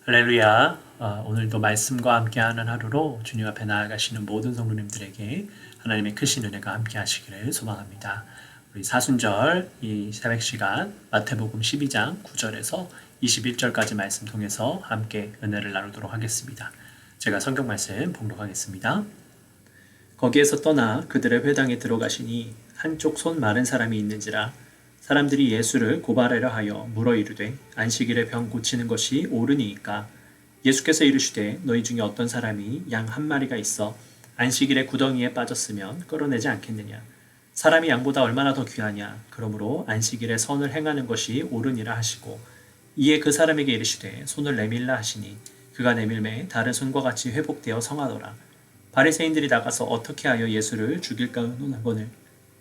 할렐루야. 오늘도 말씀과 함께하는 하루로 주님 앞에 나아가시는 모든 성도님들에게 하나님의 크신 은혜가 함께 하시기를 소망합니다. 우리 사순절 이 새벽 시간 마태복음 12장 9절에서 21절까지 말씀 통해서 함께 은혜를 나누도록 하겠습니다. 제가 성경 말씀 봉독하겠습니다. 거기에서 떠나 그들의 회당에 들어가시니 한쪽 손 마른 사람이 있는지라 사람들이 예수를 고발하려 하여 물어 이르되 안식일에 병 고치는 것이 옳으니이까 예수께서 이르시되 너희 중에 어떤 사람이 양 한 마리가 있어 안식일에 구덩이에 빠졌으면 끌어내지 않겠느냐 사람이 양보다 얼마나 더 귀하냐 그러므로 안식일에 선을 행하는 것이 옳으니라 하시고 이에 그 사람에게 이르시되 손을 내밀라 하시니 그가 내밀매 다른 손과 같이 회복되어 성하더라. 바리새인들이 나가서 어떻게 하여 예수를 죽일까 의논하거늘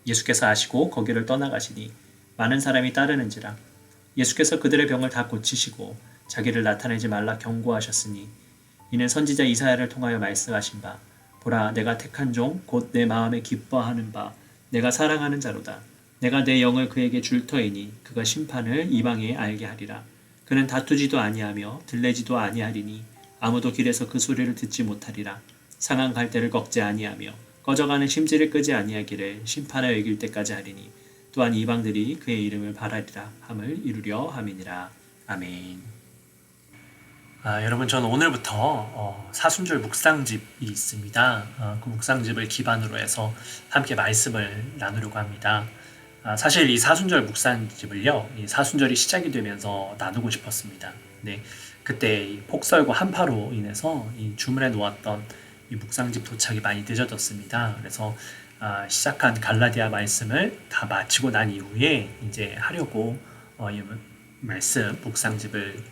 예수께서 아시고 거기를 떠나가시니 많은 사람이 따르는지라 예수께서 그들의 병을 다 고치시고 자기를 나타내지 말라 경고하셨으니 이는 선지자 이사야를 통하여 말씀하신 바 보라 내가 택한 종 곧 내 마음에 기뻐하는 바 내가 사랑하는 자로다 내가 내 영을 그에게 줄 터이니 그가 심판을 이방에 알게 하리라 그는 다투지도 아니하며 들레지도 아니하리니 아무도 길에서 그 소리를 듣지 못하리라 상한 갈대를 꺾지 아니하며 꺼져가는 심지를 끄지 아니하기를 심판에 이길 때까지 하리니 또한 이방들이 그의 이름을 바라리라 함을 이루려 함이니라. 아멘. 여러분 저는 오늘부터 사순절 묵상집이 있습니다. 그 묵상집을 기반으로 해서 함께 말씀을 나누려고 합니다. 사실 이 사순절 묵상집을요, 이 사순절이 시작이 되면서 나누고 싶었습니다. 네, 그때 이 폭설과 한파로 인해서 이 주문해 놓았던 이 묵상집 도착이 많이 늦어졌습니다. 그래서 시작한 갈라디아 말씀을 다 마치고 난 이후에 이제 하려고 이 말씀 묵상집을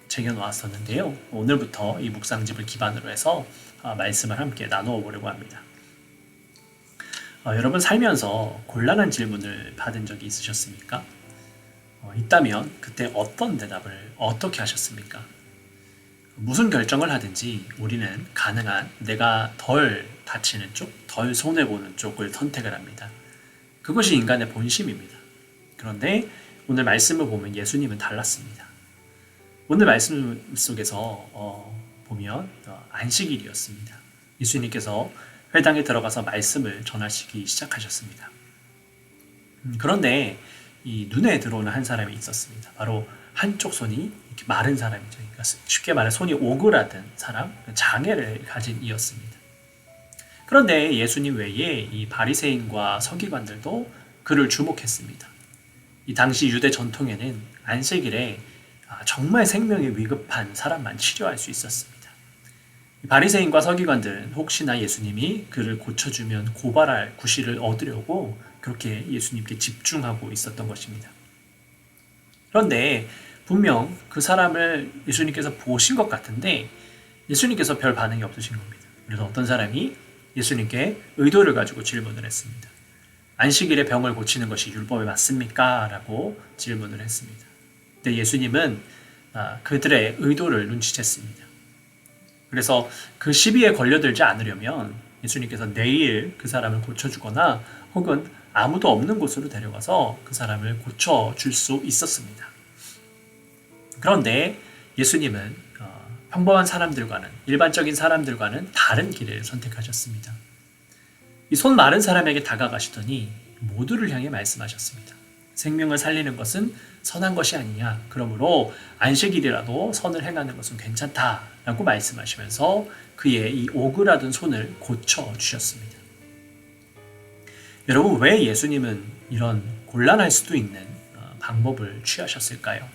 쟁여 놓았었는데요. 오늘부터 이 묵상집을 기반으로 해서 말씀을 함께 나누어 보려고 합니다. 여러분 살면서 곤란한 질문을 받은 적이 있으셨습니까? 있다면 그때 어떤 대답을 어떻게 하셨습니까? 무슨 결정을 하든지 우리는 가능한 내가 덜 다치는 쪽, 덜 손해보는 쪽을 선택을 합니다. 그것이 인간의 본심입니다. 그런데 오늘 말씀을 보면 예수님은 달랐습니다. 오늘 말씀 속에서 보면 안식일이었습니다. 예수님께서 회당에 들어가서 말씀을 전하시기 시작하셨습니다. 그런데 이 눈에 들어오는 한 사람이 있었습니다. 바로 한쪽 손이 이렇게 마른 사람이죠. 그러니까 쉽게 말해 손이 오그라든 사람, 장애를 가진 이였습니다. 그런데 예수님 외에 이 바리새인과 서기관들도 그를 주목했습니다. 이 당시 유대 전통에는 안식일에 정말 생명이 위급한 사람만 치료할 수 있었습니다. 바리새인과 서기관들은 혹시나 예수님이 그를 고쳐주면 고발할 구실을 얻으려고 그렇게 예수님께 집중하고 있었던 것입니다. 그런데 분명 그 사람을 예수님께서 보신 것 같은데 예수님께서 별 반응이 없으신 겁니다. 그래서 어떤 사람이 예수님께 의도를 가지고 질문을 했습니다. 안식일에 병을 고치는 것이 율법에 맞습니까? 라고 질문을 했습니다. 근데 예수님은 그들의 의도를 눈치챘습니다. 그래서 그 시비에 걸려들지 않으려면 예수님께서 내일 그 사람을 고쳐주거나 혹은 아무도 없는 곳으로 데려가서 그 사람을 고쳐줄 수 있었습니다. 그런데 예수님은 평범한 사람들과는 일반적인 사람들과는 다른 길을 선택하셨습니다. 이 손 마른 사람에게 다가가시더니 모두를 향해 말씀하셨습니다. 생명을 살리는 것은 선한 것이 아니냐. 그러므로 안식일이라도 선을 행하는 것은 괜찮다라고 말씀하시면서 그의 이 오그라든 손을 고쳐주셨습니다. 여러분 왜 예수님은 이런 곤란할 수도 있는 방법을 취하셨을까요?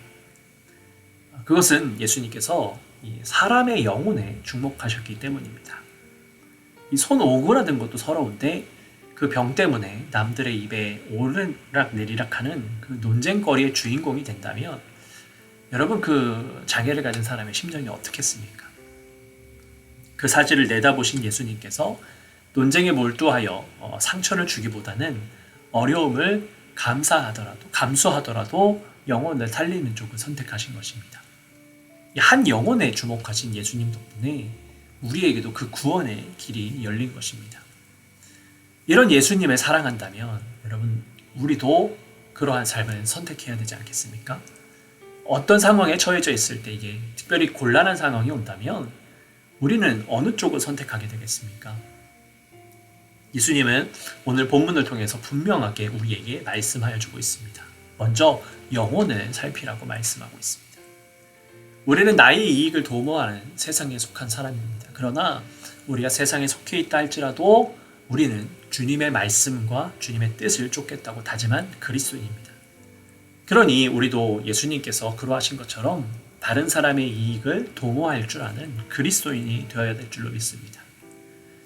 그것은 예수님께서 사람의 영혼에 주목하셨기 때문입니다. 이 손 오그라든 것도 서러운데 그 병 때문에 남들의 입에 오르락 내리락 하는 그 논쟁거리의 주인공이 된다면 여러분 그 장애를 가진 사람의 심정이 어떻겠습니까? 그 사실을 내다보신 예수님께서 논쟁에 몰두하여 상처를 주기보다는 어려움을 감수하더라도 영혼을 살리는 쪽을 선택하신 것입니다. 한 영혼에 주목하신 예수님 덕분에 우리에게도 그 구원의 길이 열린 것입니다. 이런 예수님을 사랑한다면 여러분 우리도 그러한 삶을 선택해야 되지 않겠습니까? 어떤 상황에 처해져 있을 때 이게 특별히 곤란한 상황이 온다면 우리는 어느 쪽을 선택하게 되겠습니까? 예수님은 오늘 본문을 통해서 분명하게 우리에게 말씀하여 주고 있습니다. 먼저 영혼을 살피라고 말씀하고 있습니다. 우리는 나의 이익을 도모하는 세상에 속한 사람입니다. 그러나 우리가 세상에 속해 있다 할지라도 우리는 주님의 말씀과 주님의 뜻을 쫓겠다고 다짐한 그리스도인입니다. 그러니 우리도 예수님께서 그러하신 것처럼 다른 사람의 이익을 도모할 줄 아는 그리스도인이 되어야 될 줄로 믿습니다.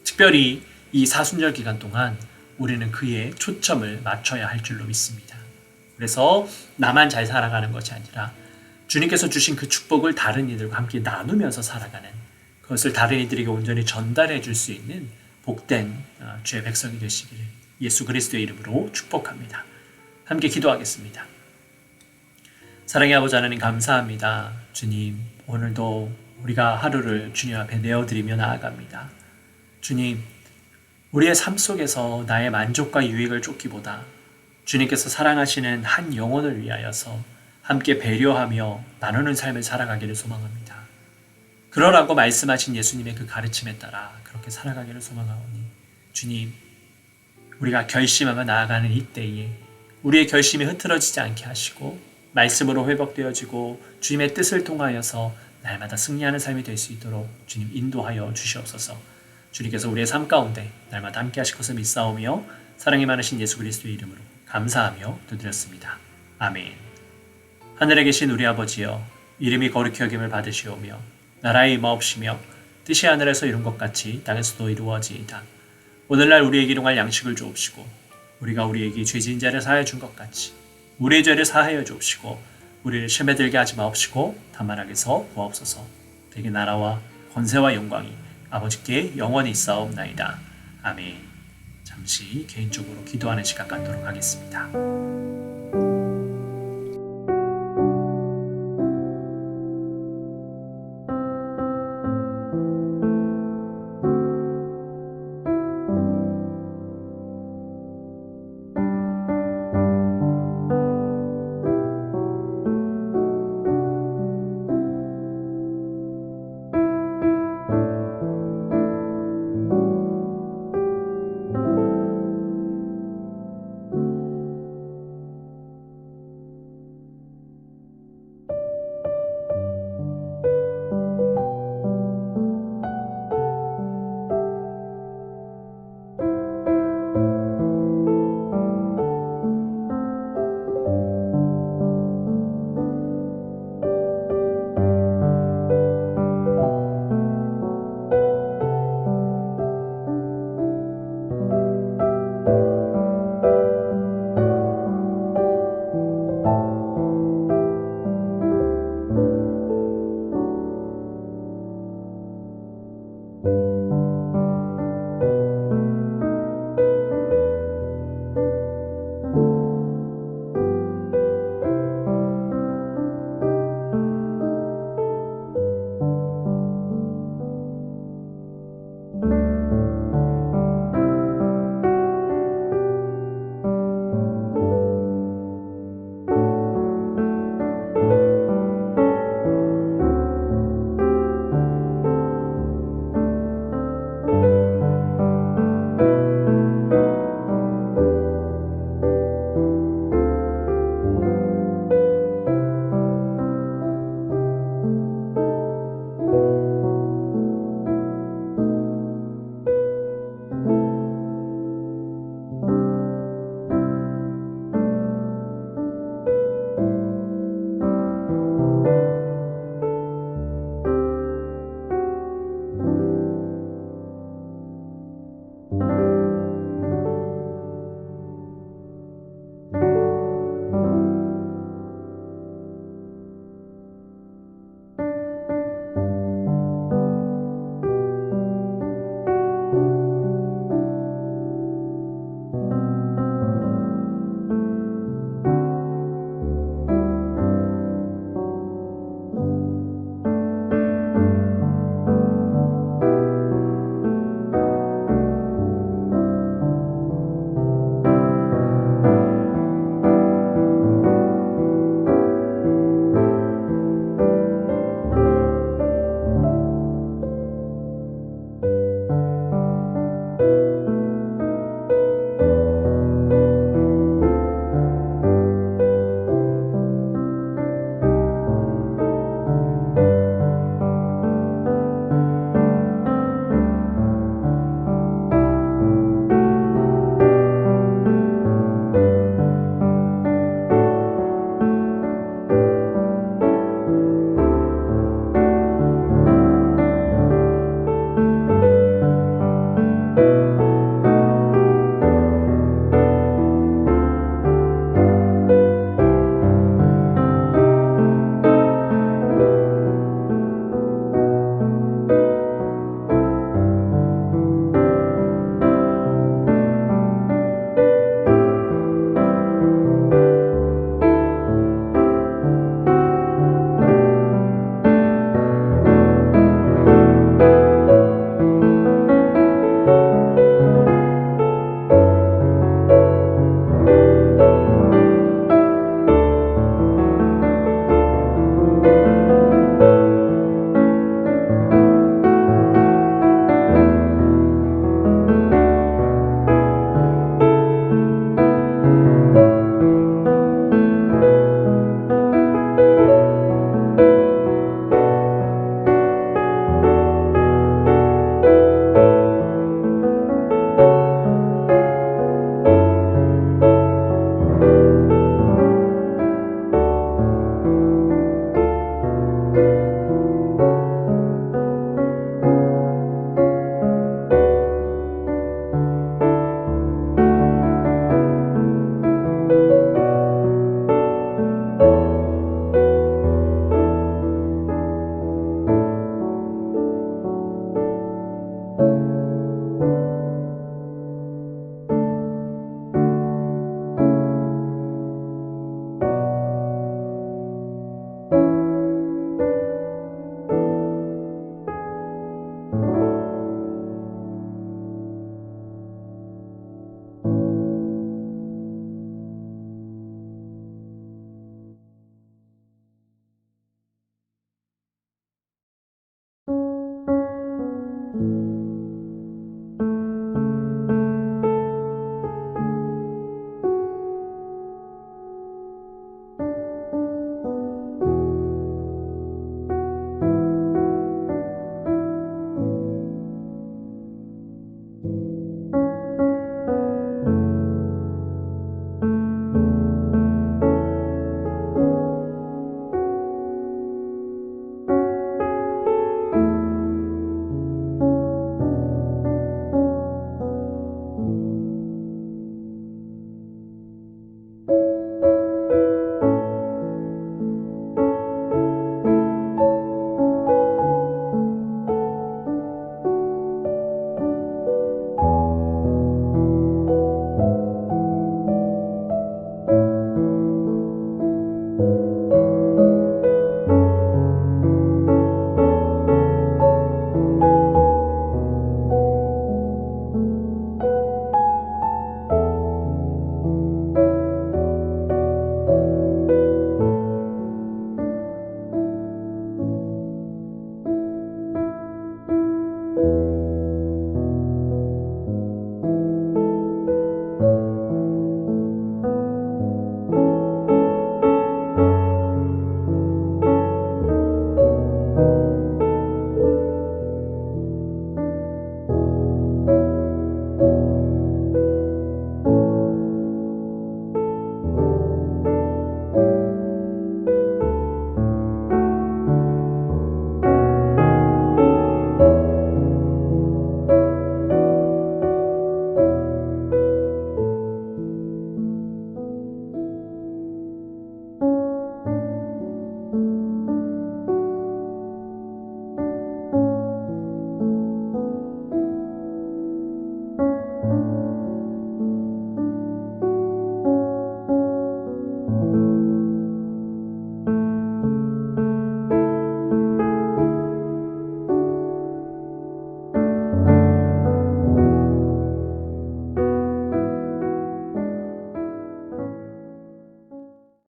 특별히 이 사순절 기간 동안 우리는 그의 초점을 맞춰야 할 줄로 믿습니다. 그래서 나만 잘 살아가는 것이 아니라 주님께서 주신 그 축복을 다른 이들과 함께 나누면서 살아가는, 그것을 다른 이들에게 온전히 전달해 줄 수 있는 복된 주의 백성이 되시기를 예수 그리스도의 이름으로 축복합니다. 함께 기도하겠습니다. 사랑의 아버지 하나님, 감사합니다. 주님, 오늘도 우리가 하루를 주님 앞에 내어드리며 나아갑니다. 주님, 우리의 삶 속에서 나의 만족과 유익을 쫓기보다 주님께서 사랑하시는 한 영혼을 위하여서 함께 배려하며 나누는 삶을 살아가기를 소망합니다. 그러라고 말씀하신 예수님의 그 가르침에 따라 그렇게 살아가기를 소망하오니 주님, 우리가 결심하며 나아가는 이때에 우리의 결심이 흐트러지지 않게 하시고 말씀으로 회복되어지고 주님의 뜻을 통하여서 날마다 승리하는 삶이 될 수 있도록 주님 인도하여 주시옵소서. 주님께서 우리의 삶 가운데 날마다 함께 하실 것을 믿사오며 사랑이 많으신 예수 그리스도의 이름으로 감사하며 기도드렸습니다. 아멘. 하늘에 계신 우리 아버지여, 이름이 거룩히 여김을 받으시오며 나라의 임하옵시며 뜻이 하늘에서 이룬 것 같이 땅에서도 이루어지이다. 오늘날 우리에게 일용할 양식을 주옵시고 우리가 우리에게 죄진 자를 사하여 준 것 같이 우리의 죄를 사하여 주옵시고 우리를 시험에 들게 하지 마옵시고 다만 악에서 구하옵소서. 되게 나라와 권세와 영광이 아버지께 영원히 있사옵나이다. 아멘. 잠시 개인적으로 기도하는 시간 갖도록 하겠습니다.